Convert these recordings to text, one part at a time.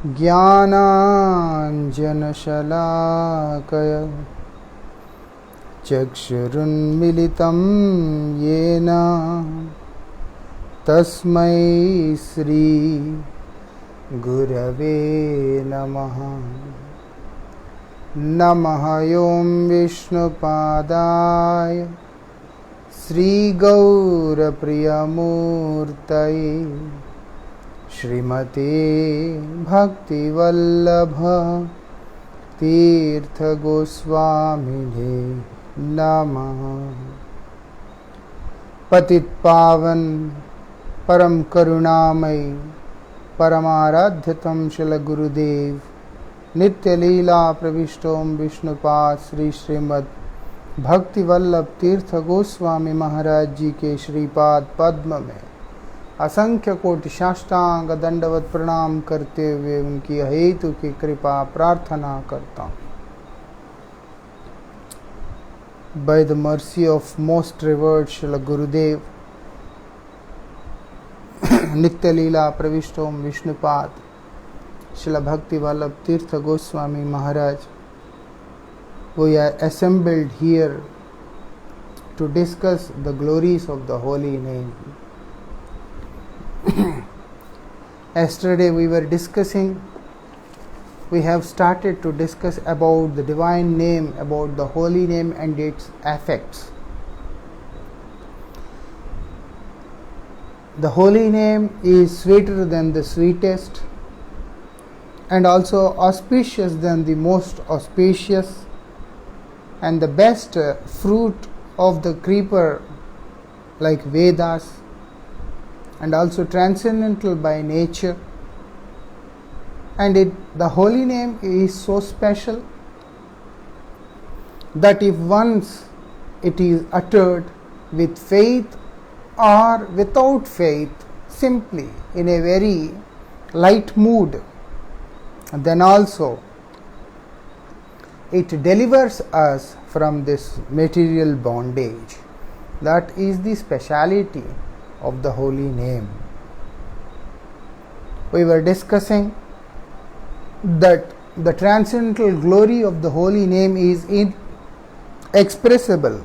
ज्ञानाञ्जनशलाकया चक्षुरुन्मिलितं येन तस्मै श्री गुरवे नमः। नमः ॐ विष्णुपादाय श्रीगौरप्रियमूर्तये श्रीमते भक्तिवल्लभ तीर्थगोस्वामिने नमः। पतितपावन परम करुणामय परमाराध्यतम शिल गुरुदेव नित्य लीला प्रविष्टोम विष्णुपाद श्री श्रीमद् भक्तिवल्लभ तीर्थ गोस्वामी महाराज जी के श्रीपाद पद्म में असंख्य कोटि साष्टांग दंडवत प्रणाम करते हुए उनकी हेतु की कृपा प्रार्थना करता हूँ। By the mercy of most revered Srila Gurudev, Nitya Leela Pravishtom Vishnupad Srila Bhakti Vallabh Tirtha Goswami Maharaj, we are assembled here to discuss the glories of the holy name. Yesterday we have started to discuss about the divine name, about the holy name and its effects. The holy name is sweeter than the sweetest and also auspicious than the most auspicious, and the best fruit of the creeper like Vedas, and also transcendental by nature. And the holy name is so special that if once it is uttered with faith or without faith, simply in a very light mood, then also it delivers us from this material bondage. That is the speciality of the holy name. We were discussing that the transcendental glory of the holy name is inexpressible.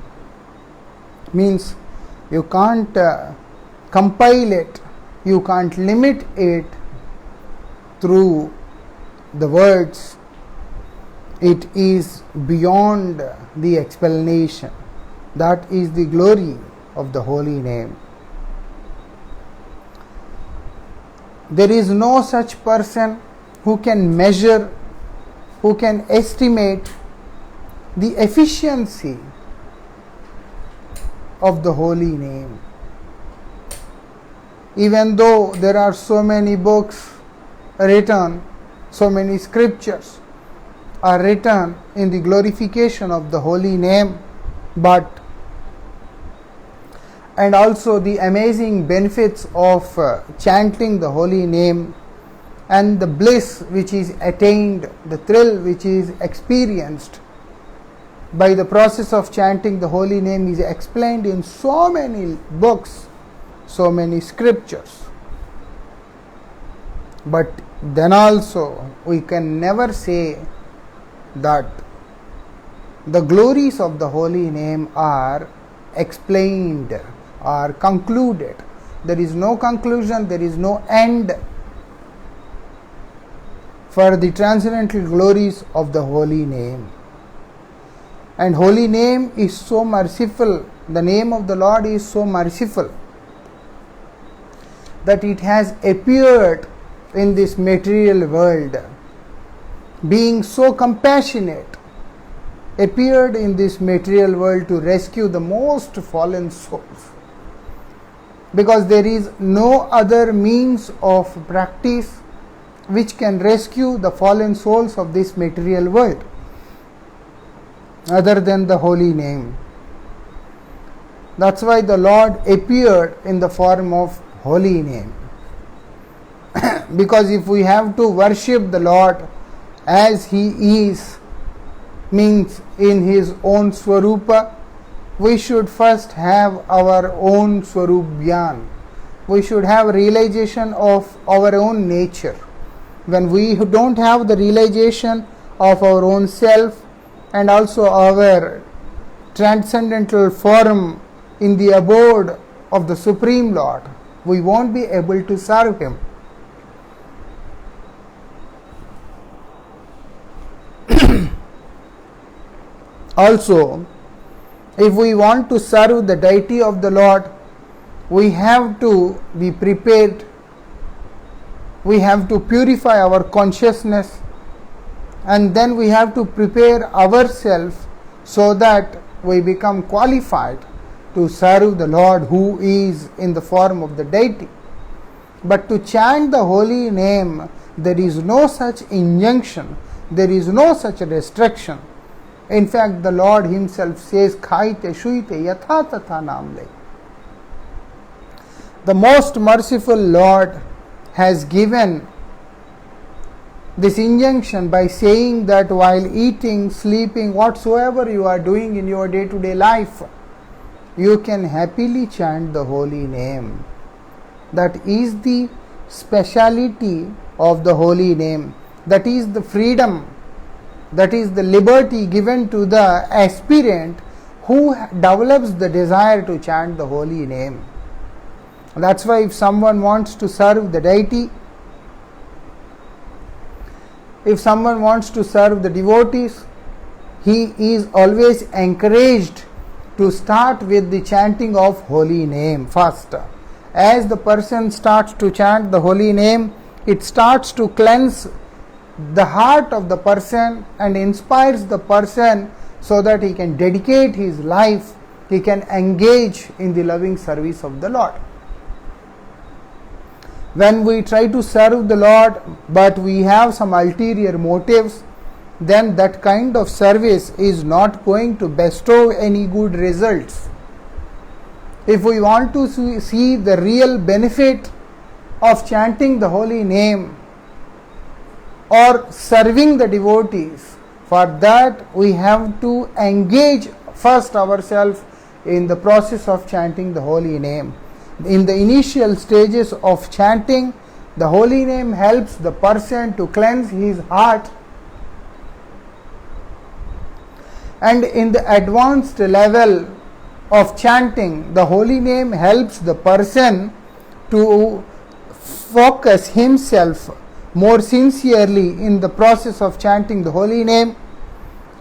Means you can't compile it, you can't limit it through the words. It is beyond the explanation. That is the glory of the holy name. There is no such person who can measure, who can estimate the efficiency of the holy name. Even though there are so many books written, so many scriptures are written in the glorification of the holy name, and also the amazing benefits of chanting the holy name and the bliss which is attained, the thrill which is experienced by the process of chanting the holy name is explained in so many books, so many scriptures. But then also we can never say that the glories of the holy name are explained or concluded. There is no conclusion, there is no end for the transcendental glories of the holy name. And holy name is so merciful, the name of the Lord is so merciful that it has appeared in this material world, being so compassionate, appeared in this material world to rescue the most fallen souls. Because there is no other means of practice which can rescue the fallen souls of this material world other than the holy name. That's why the Lord appeared in the form of holy name. Because if we have to worship the Lord as He is, means in His own Swarupa, we should first have our own Swarup Gyan. We should have realization of our own nature. when we don't have the realization of our own self and also our transcendental form in the abode of the Supreme Lord, we won't be able to serve Him. Also, if we want to serve the deity of the Lord, we have to be prepared. We have to purify our consciousness, and then we have to prepare ourselves so that we become qualified to serve the Lord who is in the form of the deity. But to chant the holy name, there is no such injunction, there is no such restriction. In fact, the Lord Himself says, Khaite shuite yatha tatha namle. The most merciful Lord has given this injunction by saying that while eating, sleeping, whatsoever you are doing in your day-to-day life, you can happily chant the holy name. That is the speciality of the holy name. That is the freedom, that is the liberty given to the aspirant who develops the desire to chant the holy name. That's why if someone wants to serve the deity, if someone wants to serve the devotees, he is always encouraged to start with the chanting of holy name first. As the person starts to chant the holy name, it starts to cleanse the heart of the person and inspires the person so that he can dedicate his life, he can engage in the loving service of the Lord. When we try to serve the Lord but we have some ulterior motives, then that kind of service is not going to bestow any good results. If we want to see the real benefit of chanting the holy name or serving the devotees, for that we have to engage first ourselves in the process of chanting the holy name. In the initial stages of chanting, the holy name helps the person to cleanse his heart, and in the advanced level of chanting, the holy name helps the person to focus himself more sincerely in the process of chanting the holy name,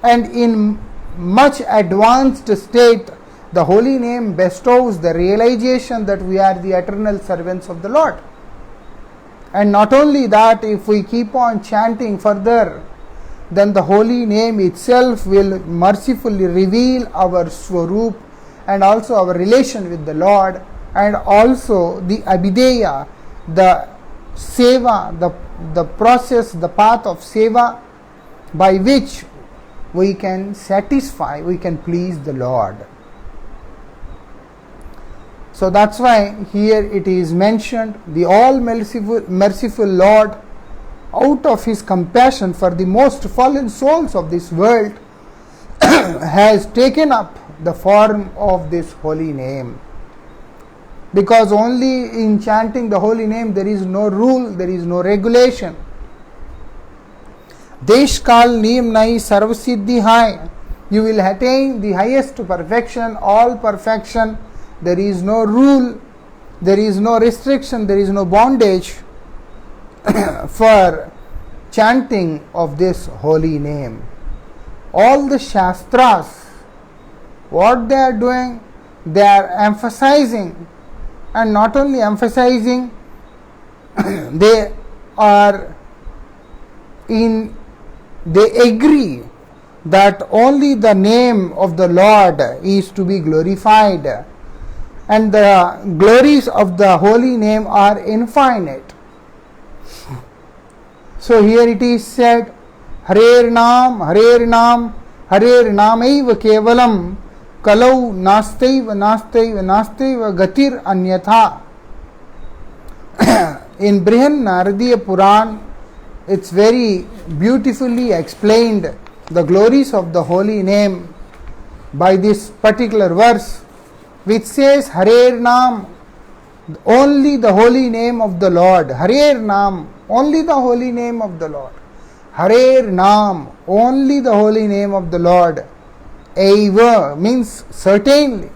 and in much advanced state, the holy name bestows the realization that we are the eternal servants of the Lord. And not only that, if we keep on chanting further, then the holy name itself will mercifully reveal our Swarup and also our relation with the Lord, and also the Abhideya, the Seva, the process, the path of Seva by which we can satisfy, we can please the Lord. So that's why here it is mentioned, the all merciful Lord, out of His compassion for the most fallen souls of this world, has taken up the form of this holy name. Because only in chanting the holy name there is no rule, there is no regulation. Desh kal niyam nahi sarv siddhi hai. You will attain the highest perfection, all perfection. There is no rule, there is no restriction, there is no bondage for chanting of this holy name. All the Shastras, what they are doing, they are emphasizing, and not only emphasizing, they agree that only the name of the Lord is to be glorified, and the glories of the holy name are infinite. So here it is said, Harer Nam, Harer Nam, Harer Namaiva Kevalam, Kalau Nastaiva, Nastaiva, Nastaiva Gatir Anyatha. In Brihan Naradiya Puran, it's very beautifully explained the glories of the holy name by this particular verse, which says Harer Nam, only the holy name of the Lord. Harer Nam, only the holy name of the Lord. Harer Naam, only the holy name of the Lord. Eva means certainly.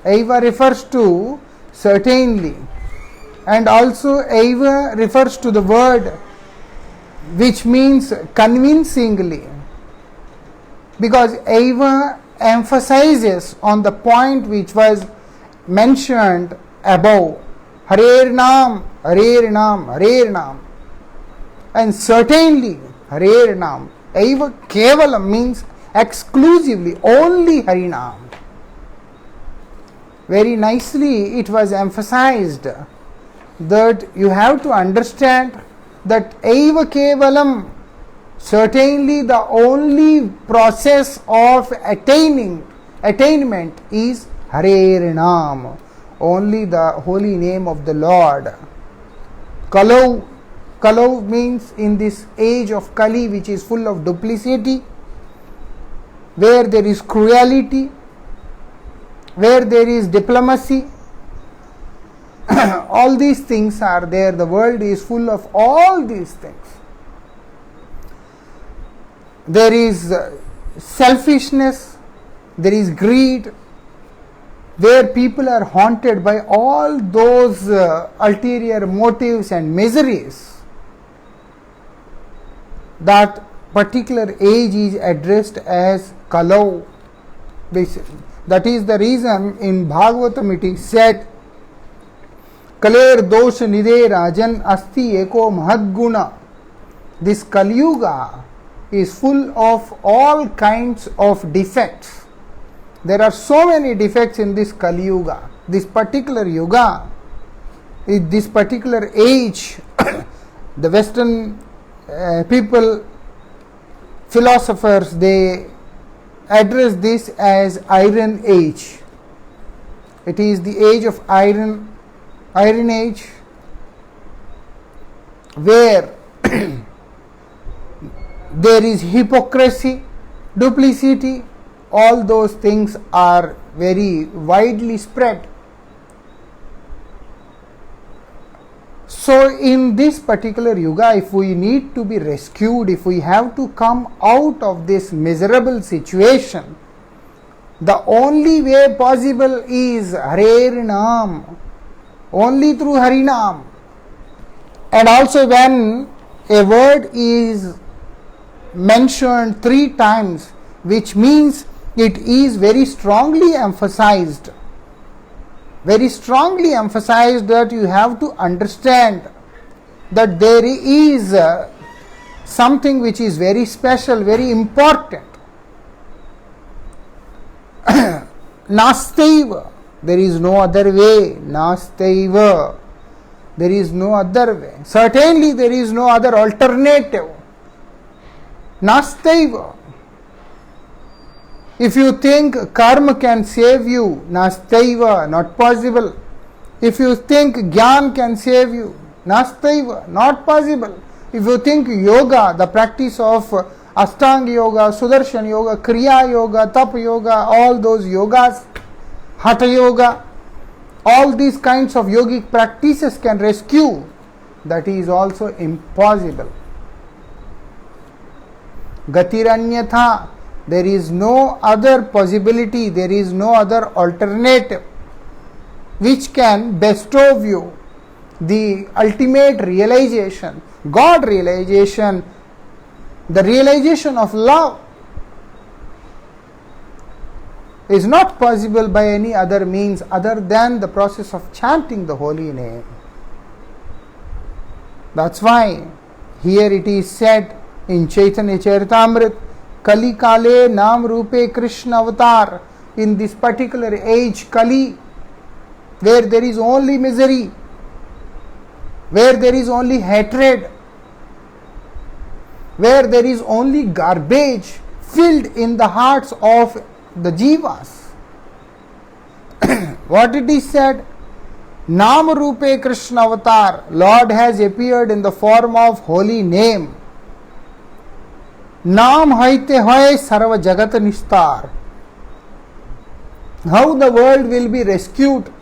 Eva refers to certainly, and also Eva refers to the word which means convincingly, because Eva emphasizes on the point which was mentioned above. Harer Naam, Harer Naam, Harer Naam. And certainly, Harer Naam. Eva Kevalam means exclusively, only Harinam. Very nicely it was emphasized that you have to understand that Eva Kevalam, certainly the only process of attainment is Harer Naam, only the holy name of the Lord. Kalau means in this age of Kali, which is full of duplicity, where there is cruelty, where there is diplomacy, all these things are there. The world is full of all these things. There is selfishness, there is greed, where people are haunted by all those ulterior motives and miseries. That particular age is addressed as Kalau. That is the reason in Bhagavatam it is said, Kaler dosh nide rajan asti eko mahadguna. This Kali Yuga is full of all kinds of defects. There are so many defects in this Kali Yuga. This particular Yuga, in this particular age, the Western people, philosophers, they address this as Iron Age. It is the age of Iron Age, where there is hypocrisy, duplicity, all those things are very widely spread. So in this particular Yuga, if we need to be rescued, if we have to come out of this miserable situation, the only way possible is Harer Naam, only through Harinam. And also when a word is mentioned 3 times, which means it is very strongly emphasized that you have to understand that there is something which is very special, very important. Nastaiva, there is no other way. Nastaiva, there is no other way. Certainly there is no other alternative. Nastaiva. If you think karma can save you, nastaiva, not possible. If you think jnana can save you, nastaiva, not possible. If you think yoga, the practice of Ashtanga yoga, Sudarshan yoga, Kriya yoga, Tapa yoga, all those yogas, Hatha yoga, all these kinds of yogic practices can rescue, that is also impossible. Gatiranyatha, there is no other possibility, there is no other alternative which can bestow you the ultimate realization, God realization, the realization of love is not possible by any other means other than the process of chanting the holy name. That's why here it is said in Chaitanya Charitamrita, Kali Kale Nam Rupe Krishna Avatar. In this particular age, Kali, where there is only misery, where there is only hatred, where there is only garbage filled in the hearts of the jivas. What it is said? Nam Rupe Krishna Avatar. Lord has appeared in the form of holy name. Naam haite hoy sarva jagat nistar. How the world will be rescued?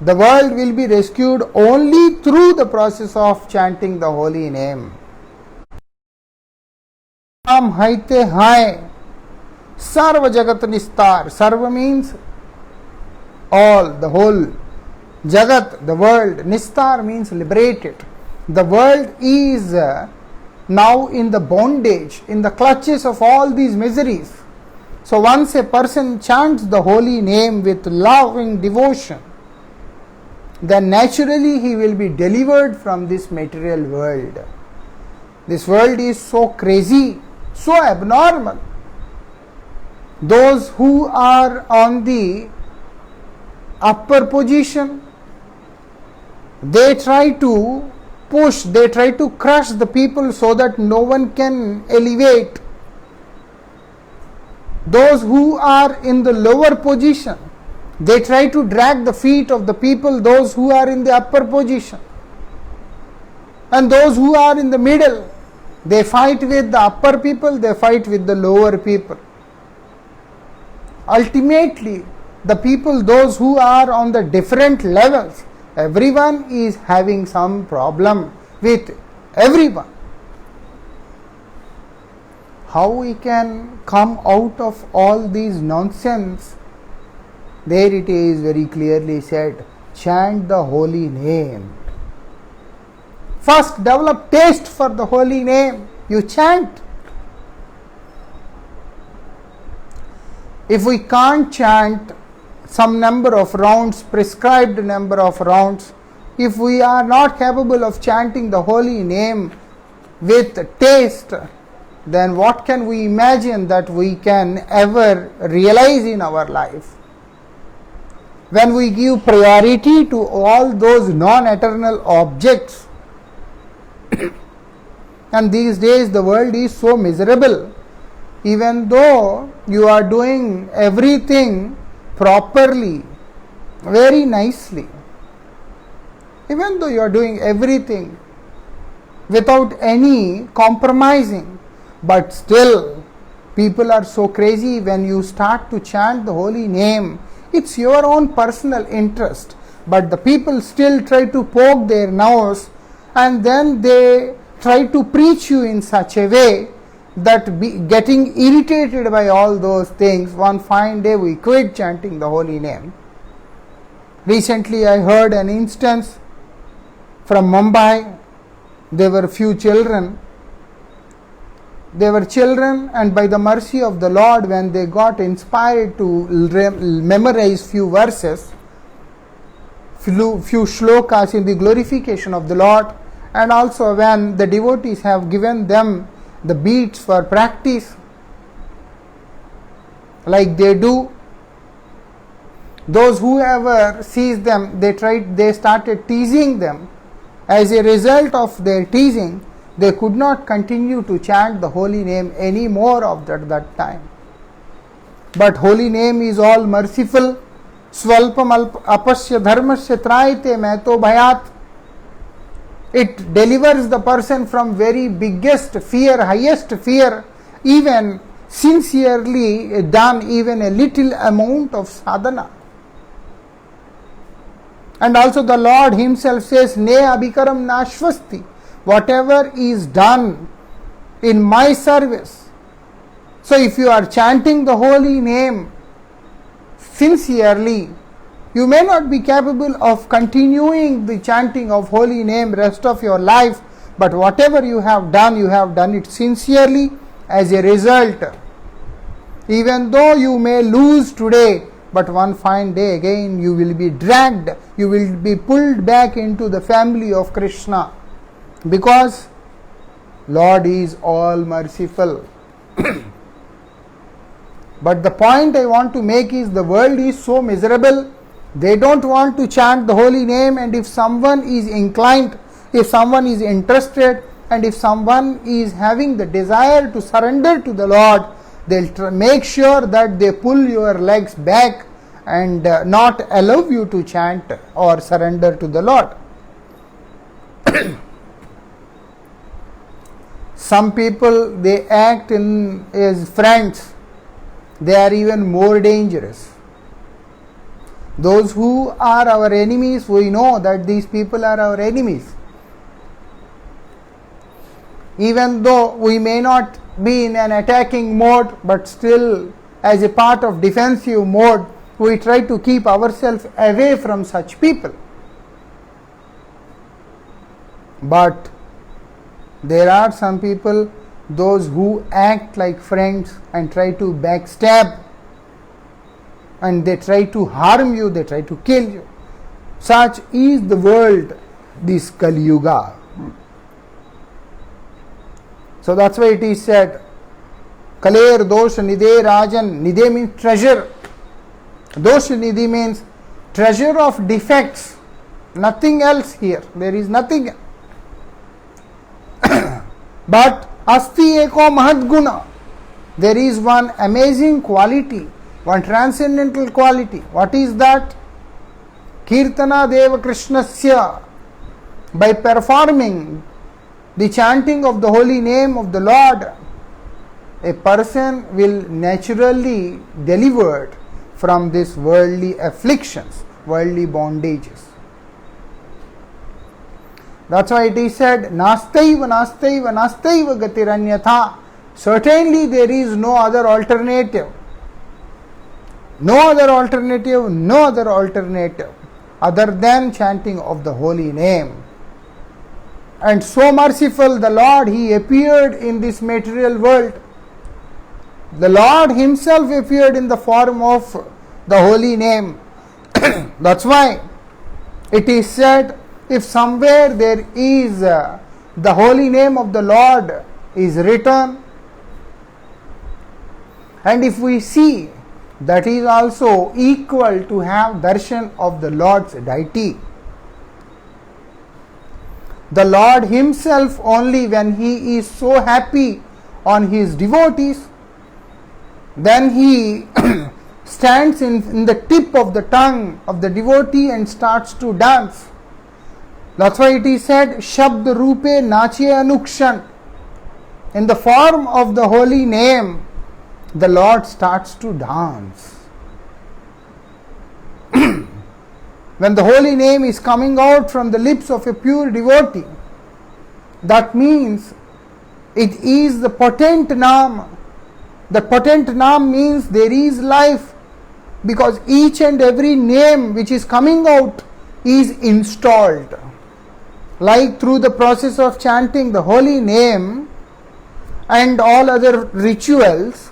The world will be rescued only through the process of chanting the holy name. Nam haite hai, sarva jagat nistar. Sarva means all, the whole. Jagat, the world. Nistar means liberated. The world is now in the bondage, in the clutches of all these miseries. So once a person chants the holy name with loving devotion, then naturally he will be delivered from this material world. This world is so crazy, so abnormal. Those who are on the upper position, they try to push, they try to crush the people so that no one can elevate. Those who are in the lower position, they try to drag the feet of the people, those who are in the upper position. And those who are in the middle, they fight with the upper people, they fight with the lower people. Ultimately, the people, those who are on the different levels, everyone is having some problem with everyone. How we can come out of all these nonsense? There it is very clearly said, chant the holy name. First develop taste for the holy name. You chant. If we can't chant some number of rounds, prescribed number of rounds, if we are not capable of chanting the holy name with taste, then what can we imagine that we can ever realize in our life? When we give priority to all those non-eternal objects, and these days the world is so miserable, even though you are doing everything properly, very nicely, even though you are doing everything without any compromising, but still people are so crazy. When you start to chant the holy name, it's your own personal interest, but the people still try to poke their nose, and then they try to preach you in such a way that getting irritated by all those things, one fine day we quit chanting the holy name. Recently I heard an instance from Mumbai. There were few children. They were children, and by the mercy of the Lord, when they got inspired to memorize few verses, few shlokas in the glorification of the Lord, and also when the devotees have given them the beats for practice, like they do, those whoever sees them, they started teasing them. As a result of their teasing, they could not continue to chant the holy name any more of that time. But holy name is all merciful. Swalpam apasya dharmasya traite maito bhayat. It delivers the person from very biggest fear, highest fear, even sincerely done, even a little amount of sadhana. And also the Lord himself says, Ne abhikaram nashvasti. Whatever is done in my service. So if you are chanting the holy name sincerely, you may not be capable of continuing the chanting of holy name rest of your life, but whatever you have done it sincerely. As a result, even though you may lose today, but one fine day again you will be dragged, you will be pulled back into the family of Krishna, because Lord is all merciful. But the point I want to make is, the world is so miserable, they don't want to chant the holy name, and if someone is inclined, if someone is interested, and if someone is having the desire to surrender to the Lord, they'll make sure that they pull your legs back and not allow you to chant or surrender to the Lord. Some people, they act as friends. They are even more dangerous. Those who are our enemies, we know that these people are our enemies. Even though we may not be in an attacking mode, but still as a part of defensive mode, we try to keep ourselves away from such people. But there are some people, those who act like friends and try to backstab, and they try to harm you, they try to kill you. Such is the world, this Kali Yuga. So that's why it is said, Kaler Dosha Nidhe Rajan. Nidhe means treasure. Dosha Nidhi means treasure of defects. Nothing else here. There is nothing. But Asti Eko Mahad Guna. There is one amazing quality, one transcendental quality. What is that? Kirtana Deva Krishnasya. By performing the chanting of the holy name of the Lord, a person will naturally delivered from these worldly afflictions, worldly bondages. That's why it is said, Nastaiva, Nastaiva, Nastaiva Gatiranyatha. Certainly there is no other alternative. No other alternative, no other alternative other than chanting of the holy name. And so merciful the Lord, He appeared in this material world. The Lord Himself appeared in the form of the holy name. That's why it is said, if somewhere there is the holy name of the Lord is written, and if we see, that is also equal to have darshan of the Lord's deity. The Lord Himself, only when He is so happy on His devotees, then He stands in the tip of the tongue of the devotee and starts to dance. That's why it is said, Shabd Rupe Nache Anukshan. In the form of the holy name, the Lord starts to dance. When the holy name is coming out from the lips of a pure devotee, that means it is the potent Naam. The potent Naam means there is life, because each and every name which is coming out is installed. Like through the process of chanting the holy name and all other rituals,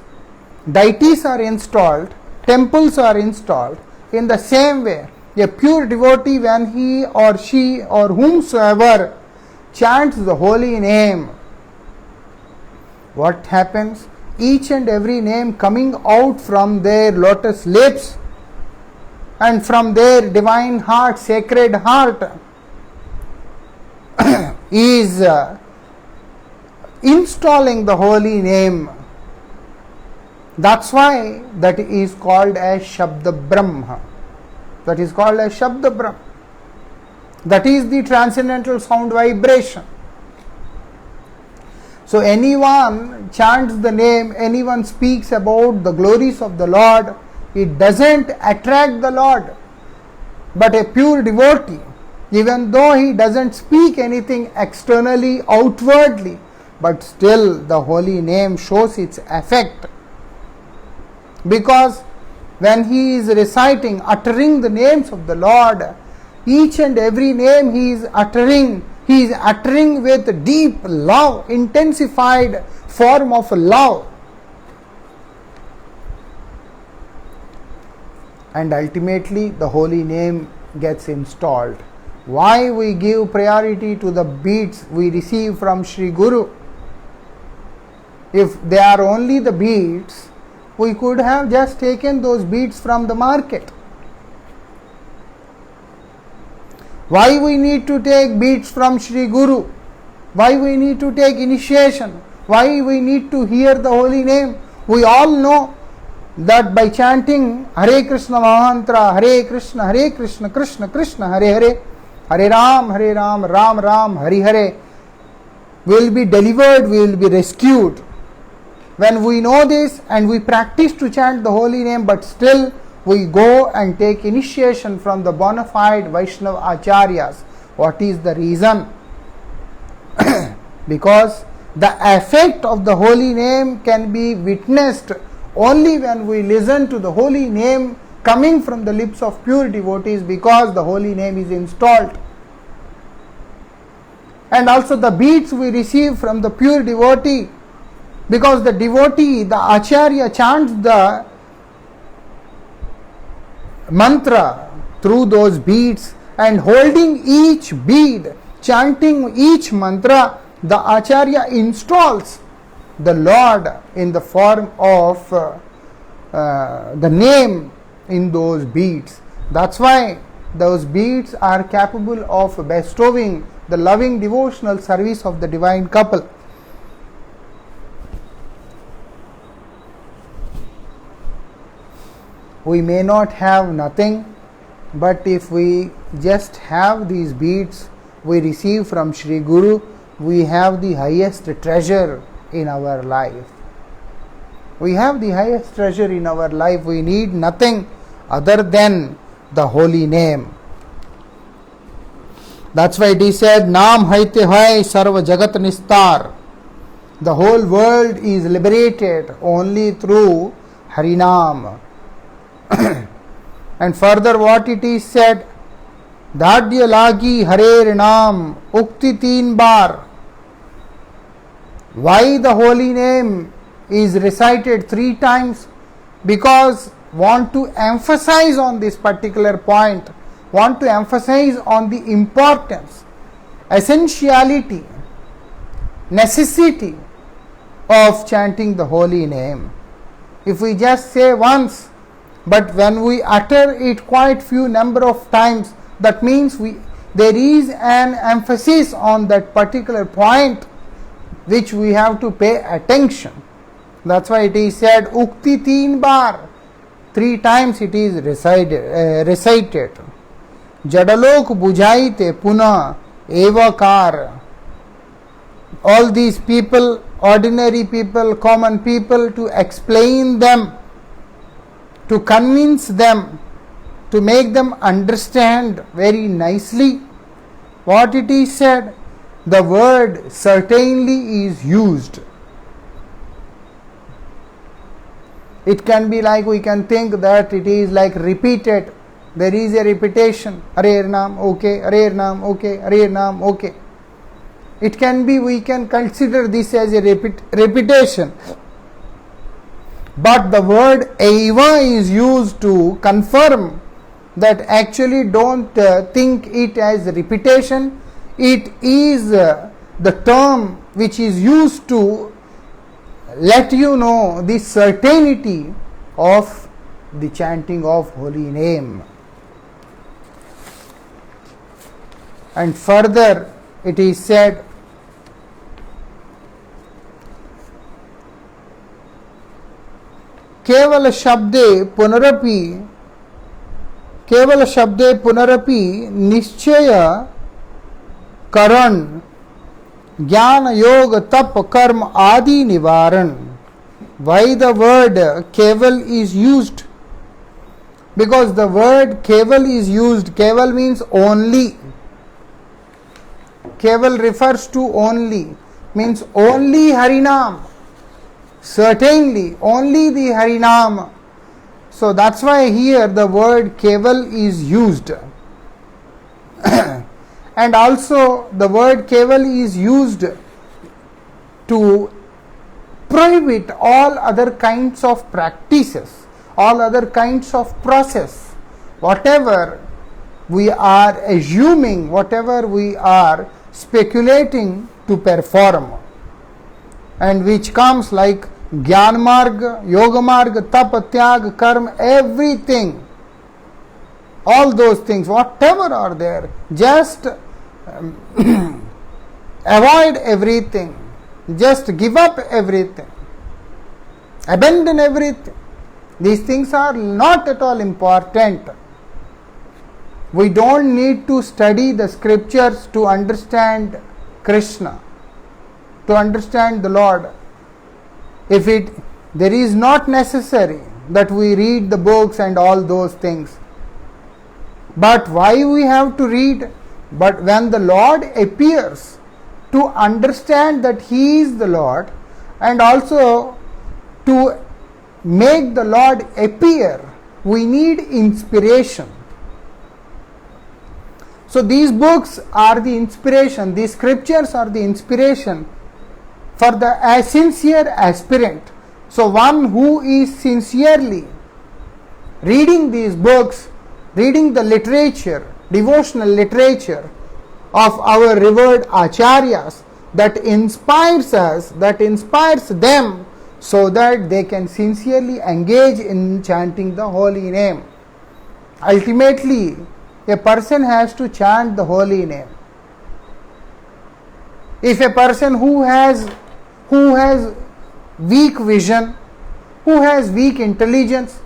deities are installed, temples are installed. In the same way, a pure devotee, when he or she or whomsoever chants the holy name, what happens? Each and every name coming out from their lotus lips and from their divine heart, sacred heart, is installing the holy name. That's why that is called as Shabda Brahma. That is called as Shabda Brahma. That is the transcendental sound vibration. So anyone chants the name, anyone speaks about the glories of the Lord, it doesn't attract the Lord. But a pure devotee, even though he doesn't speak anything externally, outwardly, but still the holy name shows its effect. Because when he is reciting, uttering the names of the Lord, each and every name he is uttering with deep love, intensified form of love. And ultimately the holy name gets installed. Why we give priority to the beads we receive from Sri Guru? If they are only the beads, we could have just taken those beads from the market. Why we need to take beads from Sri Guru? Why we need to take initiation? Why we need to hear the holy name? We all know that by chanting Hare Krishna Mahamantra, Hare Krishna, Krishna Krishna, Hare Hare, Hare Ram, Ram Ram, Hare Hare, we will be delivered, we will be rescued. When we know this and we practice to chant the holy name, but still we go and take initiation from the bona fide Vaishnava Acharyas. What is the reason? Because the effect of the holy name can be witnessed only when we listen to the holy name coming from the lips of pure devotees, because the holy name is installed. And also the beats we receive from the pure devotee, because the devotee, the Acharya, chants the mantra through those beads, and holding each bead, chanting each mantra, the Acharya installs the Lord in the form of the name in those beads. That's why those beads are capable of bestowing the loving devotional service of the divine couple. We may not have nothing, but if we just have these beads we receive from Shri Guru, we have the highest treasure in our life. We have the highest treasure in our life. We need nothing other than the holy name. That's why it is said, Naam haite hai sarva jagat nistar. The whole world is liberated only through Harinam. And further what it is said, Dadya lagi Harer Naam Ukti teen bar. Why the holy name is recited 3 times? Because want to emphasize on this particular point, want to emphasize on the importance, essentiality, necessity of chanting the holy name. If we just say once, but when we utter it quite few number of times, that means there is an emphasis on that particular point which we have to pay attention. That's why it is said Ukti teen bar. 3 times it is recited. Jadalok bujaite puna evakar. All these people, ordinary people, common people, to explain them, to convince them, to make them understand very nicely what it is said. The word certainly is used. It can be like, we can think that it is like repeated. There is a repetition. Harer Naam, okay, Harer Naam, okay, Harer Naam, okay. It can be, we can consider this as a repetition. But the word Eva is used to confirm that actually don't think it as repetition. It is the term which is used to let you know the certainty of the chanting of holy name. And further it is said, केवल शब्दे पुनरपि निश्चय करण ज्ञान योग तप कर्म आदि निवारण. Why the word keval is used? Because the word keval is used. Keval means only. Keval refers to only, means only Harinam. Certainly, only the Harinam. So that's why here the word keval is used. And also the word keval is used to prohibit all other kinds of practices, all other kinds of process. Whatever we are assuming, whatever we are speculating to perform, and which comes like Gyan Marg, Yoga Marg, Tap, Tyag, Karma, everything, all those things, whatever are there, just avoid everything, just give up everything, abandon everything. These things are not at all important. We don't need to study the scriptures to understand Krishna, to understand the Lord. If there is not necessary, that we read the books and all those things. But why we have to read? But when the Lord appears, to understand that He is the Lord, and also to make the Lord appear, we need inspiration. So these books are the inspiration, these scriptures are the inspiration for the sincere aspirant. So one who is sincerely reading these books, reading the literature, devotional literature of our revered acharyas, that inspires us, that inspires them, so that they can sincerely engage in chanting the holy name. Ultimately, a person has to chant the holy name. If a person who has weak vision, who has weak intelligence,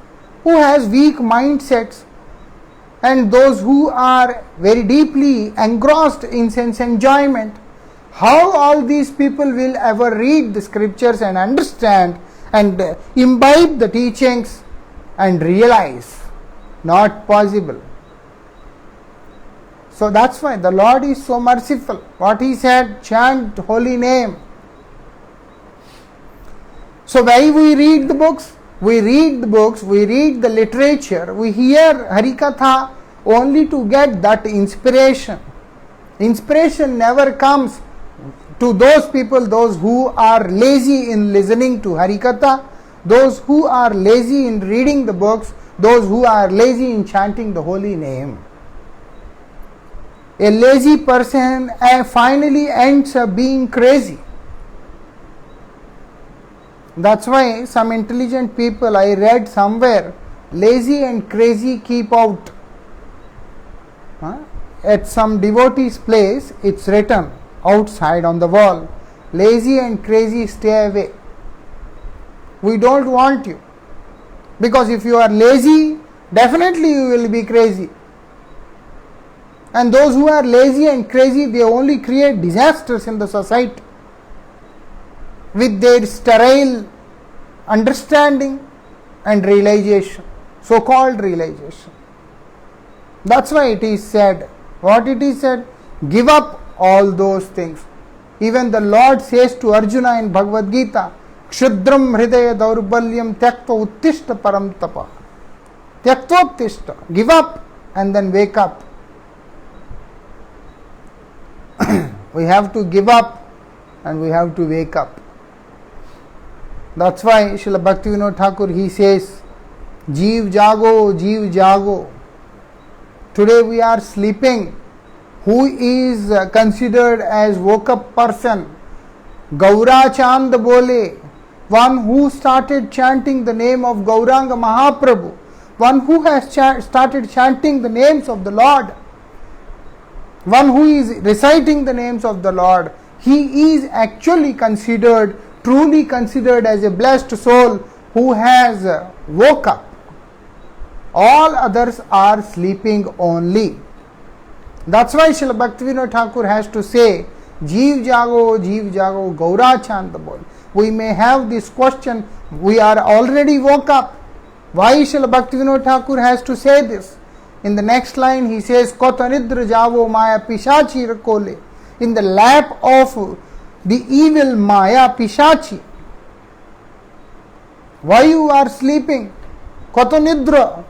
who has weak mindsets, and those who are very deeply engrossed in sense enjoyment, how all these people will ever read the scriptures and understand and imbibe the teachings and realize? Not possible. So that's why the Lord is so merciful. What He said, chant holy name. So why we read the books? We read the books, we read the literature, we hear Harikatha only to get that inspiration. Inspiration never comes to those people, those who are lazy in listening to Harikatha, those who are lazy in reading the books, those who are lazy in chanting the holy name. A lazy person finally ends up being crazy. That's why some intelligent people, I read somewhere, lazy and crazy keep out. At some devotee's place, it's written outside on the wall, lazy and crazy stay away. We don't want you. Because if you are lazy, definitely you will be crazy. And those who are lazy and crazy, they only create disasters in the society with their sterile understanding and realization, so-called realization. That's why it is said, what it is said, give up all those things. Even the Lord says to Arjuna in Bhagavad Gita, Kshudram hridaya daurbalyam tyaktva uttishta param tapa. Tyaktva uttishta, give up and then wake up. We have to give up and we have to wake up. That's why Srila Bhaktivinoda Thakur, he says, Jeev jago, Jeev jago. Today we are sleeping. Who is considered as woke up person? Gaura Chand Bole, one who started chanting the name of Gauranga Mahaprabhu, one who has started chanting the names of the Lord, one who is reciting the names of the Lord. He is actually considered, truly considered as a blessed soul who has woke up. All others are sleeping only. That's why Srila Bhaktivinoda Thakur has to say, Jeev jago, Gaura Chand Bol. We may have this question, we are already woke up. Why Srila Bhaktivinoda Thakur has to say this? In the next line he says, Kotanidra javo maya pishachi rakole. In the lap of the evil maya pishachi. Why you are sleeping? Kotanidra.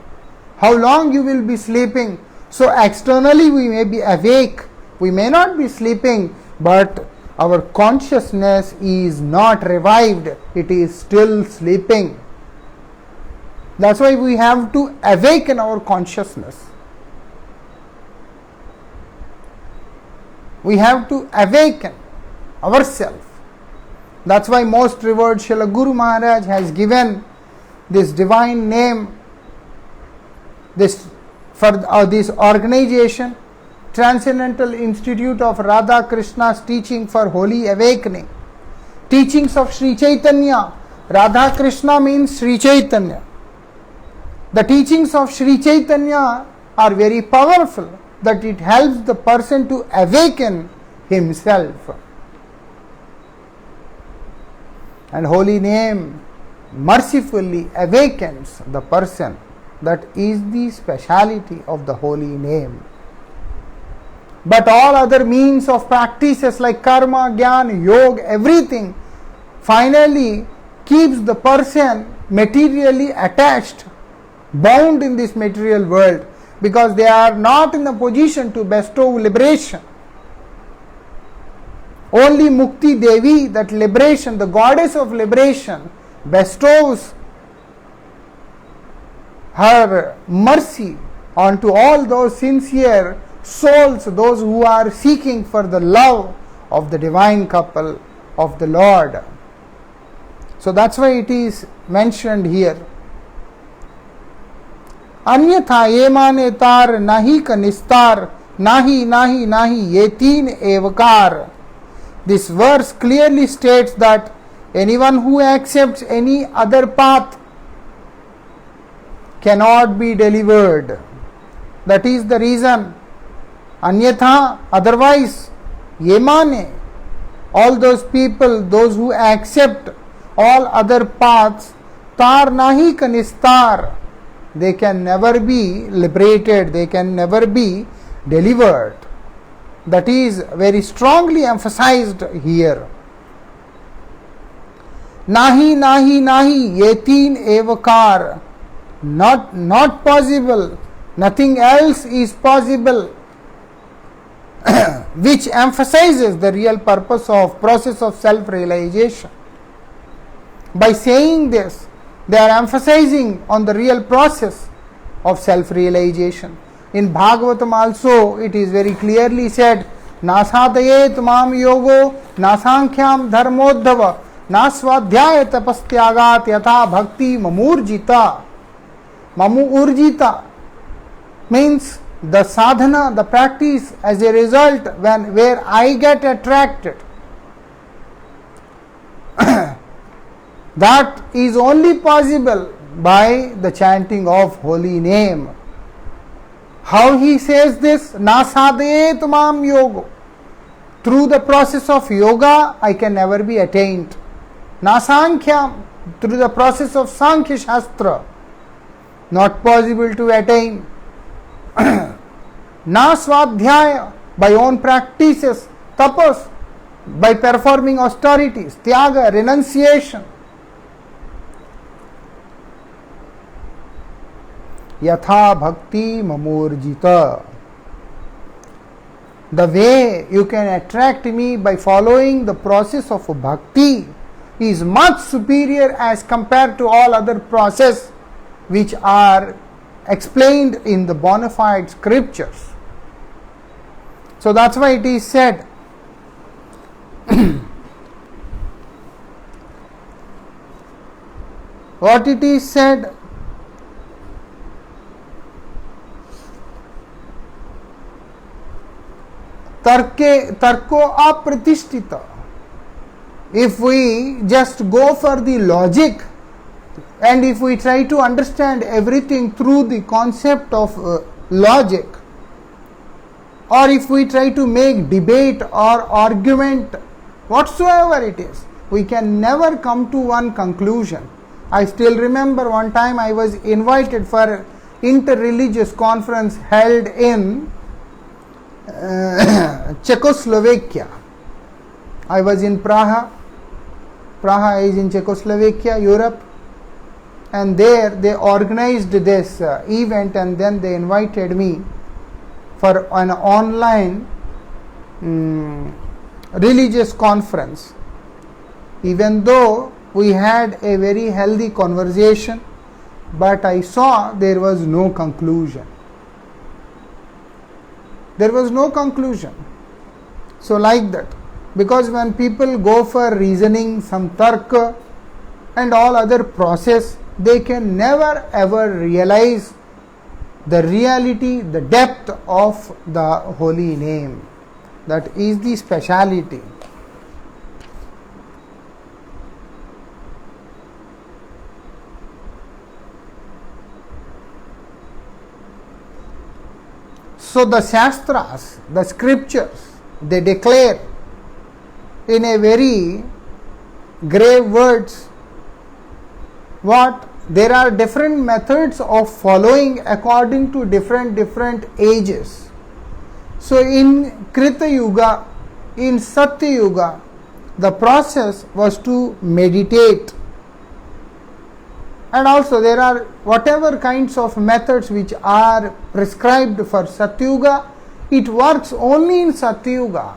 How long you will be sleeping? So externally we may be awake, we may not be sleeping, but our consciousness is not revived, it is still sleeping. That's why we have to awaken our consciousness. We have to awaken ourselves. That's why most revered Srila Guru Maharaj has given this divine name, for this organization, Transcendental Institute of Radha Krishna's Teaching for Holy Awakening. Teachings of Sri Chaitanya. Radha Krishna means Sri Chaitanya. The teachings of Sri Chaitanya are very powerful, that it helps the person to awaken himself. And holy name mercifully awakens the person. That is the speciality of the holy name. But all other means of practices like karma, jnana, yoga, everything finally keeps the person materially attached, bound in this material world, because they are not in the position to bestow liberation. Only Mukti Devi, that liberation, the goddess of liberation, bestows her mercy onto all those sincere souls, those who are seeking for the love of the divine couple of the Lord. So that's why it is mentioned here. अन्यथा ये माने तार नहीं का निस्तार नाही नाही नाही ये तीन एवकार. This verse clearly states that anyone who accepts any other path cannot be delivered. That is the reason. Anyatha, otherwise, ye mane, all those people, those who accept all other paths, tar nahi ka nistar, they can never be liberated, they can never be delivered. That is very strongly emphasized here. Nahi, nahi, nahi, ye teen evakar. Not possible, nothing else is possible, which emphasizes the real purpose of process of self-realization. By saying this, they are emphasizing on the real process of self-realization. In Bhagavatam also it is very clearly said, Nasatayet mam yogo nasankyam dharmodhava naswadhyaya tapastyagat yatha bhakti mamurjita. Mamu urjita means the sadhana, the practice as a result where I get attracted. That is only possible by the chanting of holy name. How he says this? Nasadayet mam yoga. Through the process of yoga, I can never be attained. Nasankyam, through the process of Sankhya Shastra, not possible to attain. Na swadhyaya, by own practices, tapas, by performing austerities, tyaga, renunciation. Yatha bhakti mamurjita. The way you can attract me by following the process of bhakti is much superior as compared to all other processes which are explained in the bona fide scriptures. So that's why it is said, what it is said, tarko apratishthita. If we just go for the logic and if we try to understand everything through the concept of logic, or if we try to make debate or argument whatsoever it is, we can never come to one conclusion. I still remember one time I was invited for inter-religious conference held in Czechoslovakia. I was in Praha. Praha is in Czechoslovakia, Europe. And there they organized this event, and then they invited me for an online religious conference. Even though we had a very healthy conversation, but I saw there was no conclusion. There was no conclusion. So like that, because when people go for reasoning, some tarka and all other process, they can never ever realize the reality, the depth of the holy name. That is the speciality. So the Shastras, the scriptures, they declare in a very grave words what? There are different methods of following according to different ages. So in Krita Yuga, in Satya Yuga, the process was to meditate. And also there are whatever kinds of methods which are prescribed for Satyuga, it works only in Satyuga.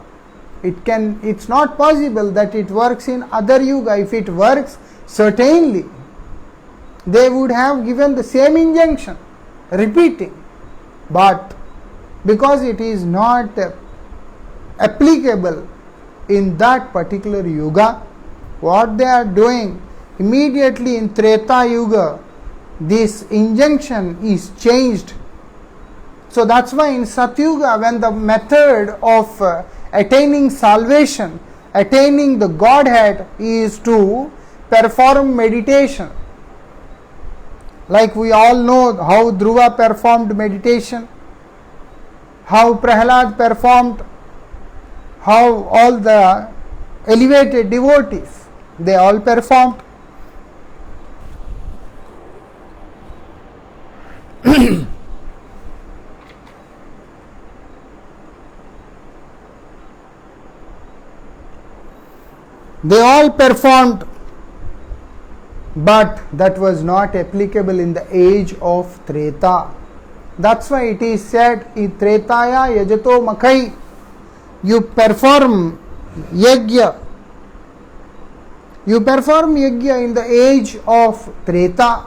It's not possible that it works in other yuga. If it works, certainly they would have given the same injunction, repeating. But because it is not applicable in that particular yuga, what they are doing, immediately in Treta Yuga, this injunction is changed. So that's why in Satyuga, when the method of attaining salvation, attaining the Godhead is to perform meditation. Like we all know how Dhruva performed meditation, how Prahlad performed, how all the elevated devotees, they all performed. They all performed, but that was not applicable in the age of Treta. That's why it is said in Tretaya Yajato Makai, you perform yajna. You perform yajna in the age of Treta.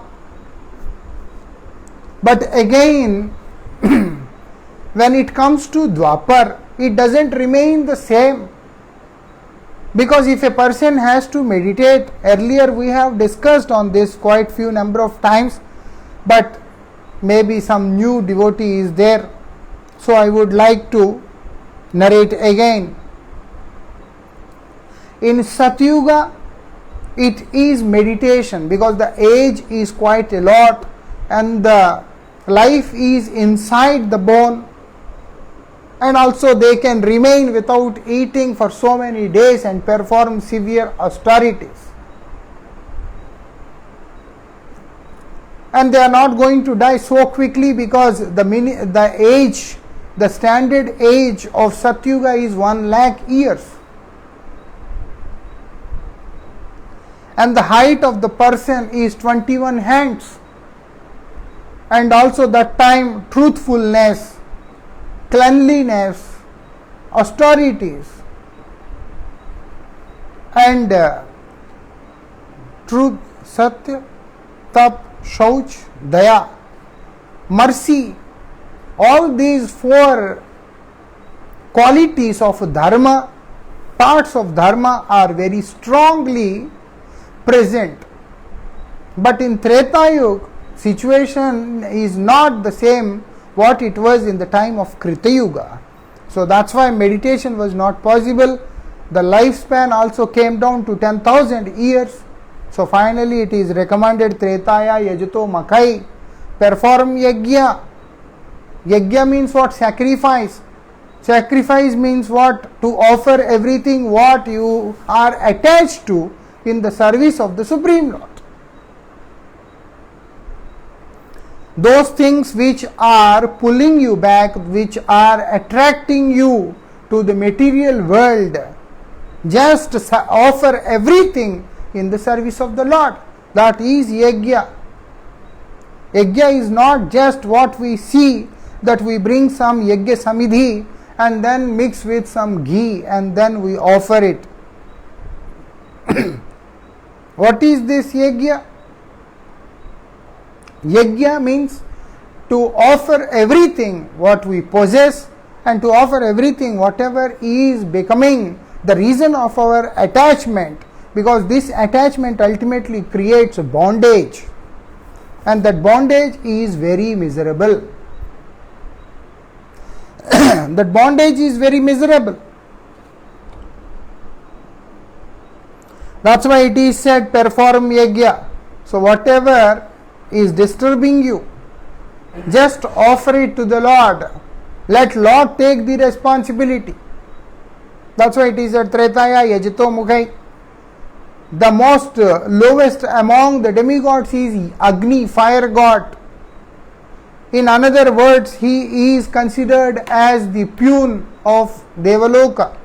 But again, when it comes to Dwapar, it doesn't remain the same. Because if a person has to meditate, earlier we have discussed on this quite few number of times, but maybe some new devotee is there, so I would like to narrate again. In Satyuga, it is meditation because the age is quite a lot and the life is inside the bone. And also they can remain without eating for so many days and perform severe austerities. And they are not going to die so quickly because the standard age of Satyuga is 1 lakh years. And the height of the person is 21 hands. And also that time truthfulness, cleanliness, austerities, and truth, satya, tap, shauch, daya, mercy, all these 4 qualities of dharma, parts of dharma are very strongly present. But in Treta Yuga, situation is not the same what it was in the time of Krita Yuga. So that's why meditation was not possible. The lifespan also came down to 10,000 years. So finally it is recommended Tretaya Yajato Makai, perform yajna. Yajna means what? Sacrifice. Sacrifice means what? To offer everything what you are attached to in the service of the Supreme Lord. Those things which are pulling you back, which are attracting you to the material world, just offer everything in the service of the Lord. That is yajna. Yajna is not just what we see, that we bring some yajna samidhi and then mix with some ghee and then we offer it. What is this yajna? Yajna means to offer everything what we possess and to offer everything whatever is becoming the reason of our attachment, because this attachment ultimately creates a bondage and that bondage is very miserable. That bondage is very miserable. That's why it is said perform yajna. So whatever is disturbing you, just offer it to the Lord. Let Lord take the responsibility. That's why it is at Tretaya Yajato Mukhai. the most lowest among the demigods is Agni, fire god. In another words, he is considered as the peon of Devaloka.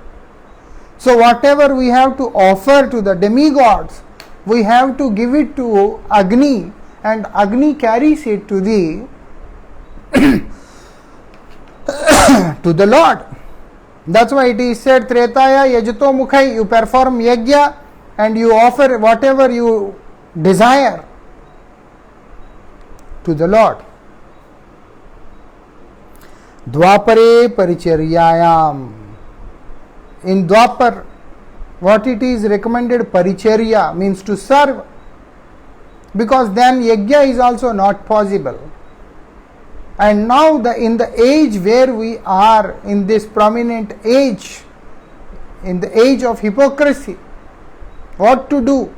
So whatever we have to offer to the demigods, we have to give it to Agni, and Agni carries it to the to the Lord. That's why it is said, Tretaya Yajato Mukhai, you perform yajna and you offer whatever you desire to the Lord. Dwapare Paricharyayam. In Dwapar, what it is recommended, Paricharya means to serve, because then yajna is also not possible. And now in the age where we are, in this prominent age, in the age of hypocrisy, what to do?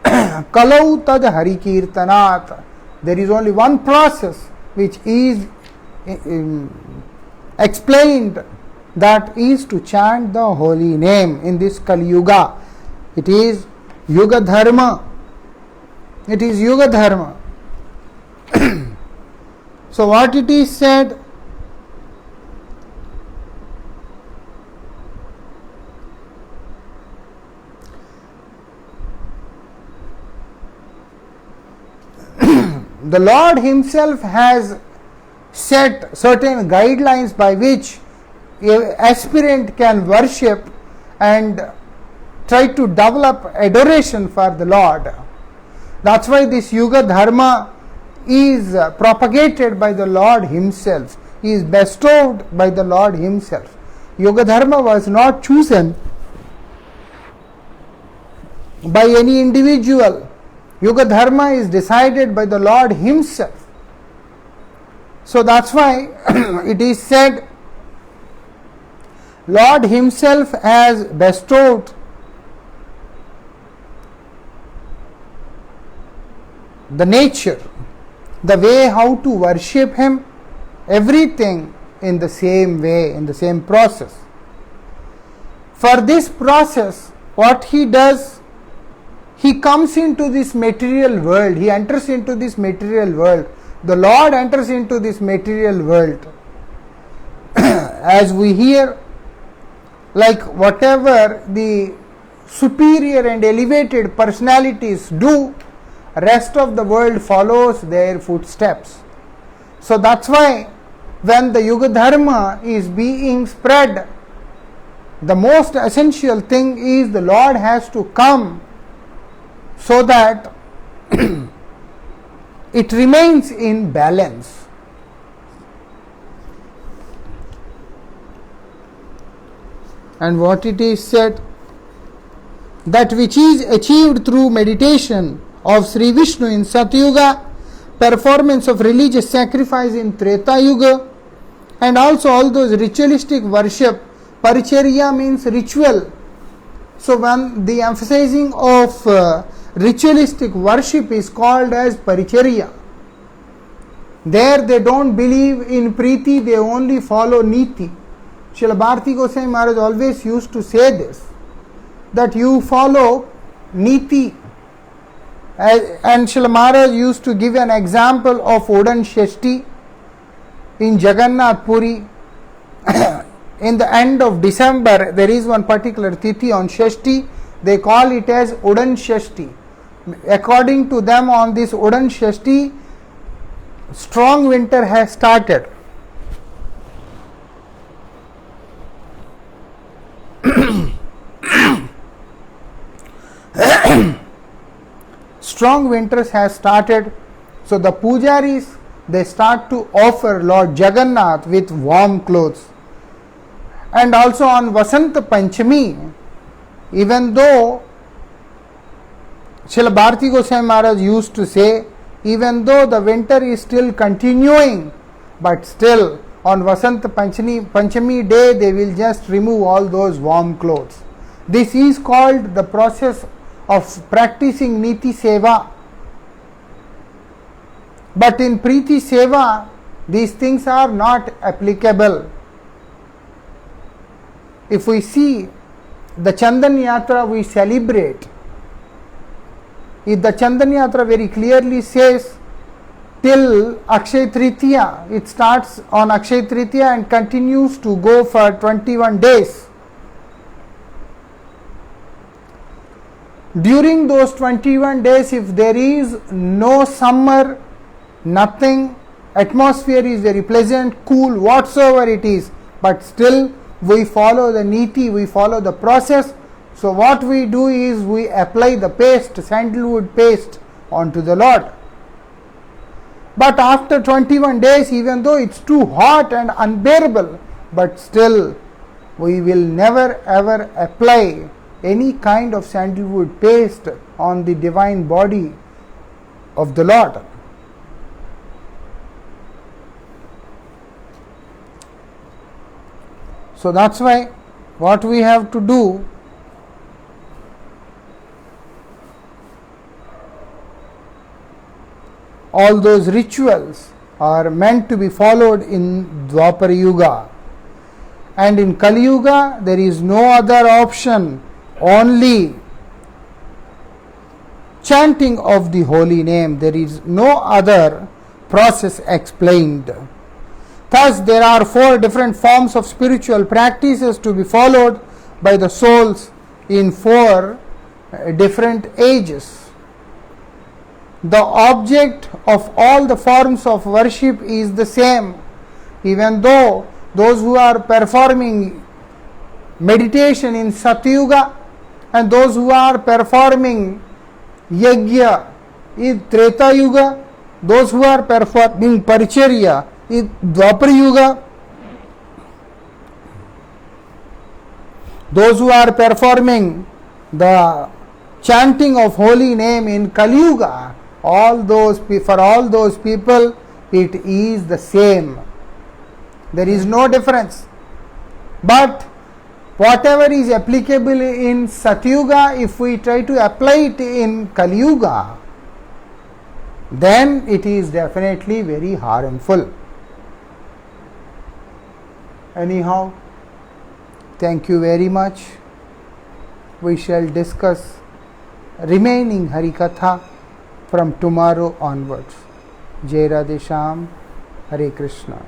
Kalau tad hari kirtanat. There is only one process which is explained, that is to chant the holy name in this Kali Yuga. It is Yuga Dharma. It is Yuga Dharma. So what it is said, the Lord himself has set certain guidelines by which an aspirant can worship and try to develop adoration for the Lord. That's why this Yuga Dharma is propagated by the Lord himself, is bestowed by the Lord himself. Yuga Dharma was not chosen by any individual. Yuga Dharma is decided by the Lord himself. So that's why it is said, Lord himself has bestowed the nature, the way how to worship him, everything in the same way, in the same process. For this process, what he does, he comes into this material world, he enters into this material world. The Lord enters into this material world. As we hear, like whatever the superior and elevated personalities do, rest of the world follows their footsteps. So that's why when the Yuga Dharma is being spread, the most essential thing is the Lord has to come so that it remains in balance. And what it is said, that which is achieved through meditation of Sri Vishnu in Satyuga, performance of religious sacrifice in Treta Yuga, and also all those ritualistic worship. Paricharya means ritual. So when the emphasizing of ritualistic worship is called as Paricharya. There they don't believe in Preeti, they only follow Niti. Srila Bharati Goswami Maharaj always used to say this, that you follow Niti. And Srila Maharaj used to give an example of Udan Shashti in Jagannath Puri. In the end of December, there is one particular Tithi on Shashti, they call it as Udan Shashti. According to them, on this Udan Shashti, strong winter has started. Strong winters has started, so the pujaris, they start to offer Lord Jagannath with warm clothes. And also on Vasanta Panchami, even though Srila Bharati Goswami Maharaj used to say, even though the winter is still continuing, but still on Vasanta Panchami day they will just remove all those warm clothes. This is called the process of practicing Niti Seva. But in Preeti Seva, these things are not applicable. If we see the Chandan Yatra we celebrate, if the Chandan Yatra very clearly says till Akshay Tritiya, it starts on Akshay Tritiya and continues to go for 21 days. During those 21 days, if there is no summer, nothing, atmosphere is very pleasant, cool, whatsoever it is, but still we follow the niti, we follow the process. So what we do is we apply the paste, sandalwood paste onto the Lord. But after 21 days, even though it's too hot and unbearable, but still we will never ever apply any kind of sandalwood paste on the divine body of the Lord. So that's why what we have to do, all those rituals are meant to be followed in Dwapara Yuga, and in Kali Yuga there is no other option, only chanting of the holy name. There is no other process explained. Thus there are 4 different forms of spiritual practices to be followed by the souls in 4 different ages. The object of all the forms of worship is the same, even though those who are performing meditation in Satyuga and those who are performing yajna in Treta Yuga, those who are performing paricharya in Dwapara Yuga, those who are performing the chanting of holy name in Kali Yuga, for all those people it is the same. There is no difference. But whatever is applicable in Satyuga, if we try to apply it in Kali Yuga, then it is definitely very harmful. Anyhow, thank you very much. We shall discuss remaining Harikatha from tomorrow onwards. Jai Radhe Shyam, Hare Krishna.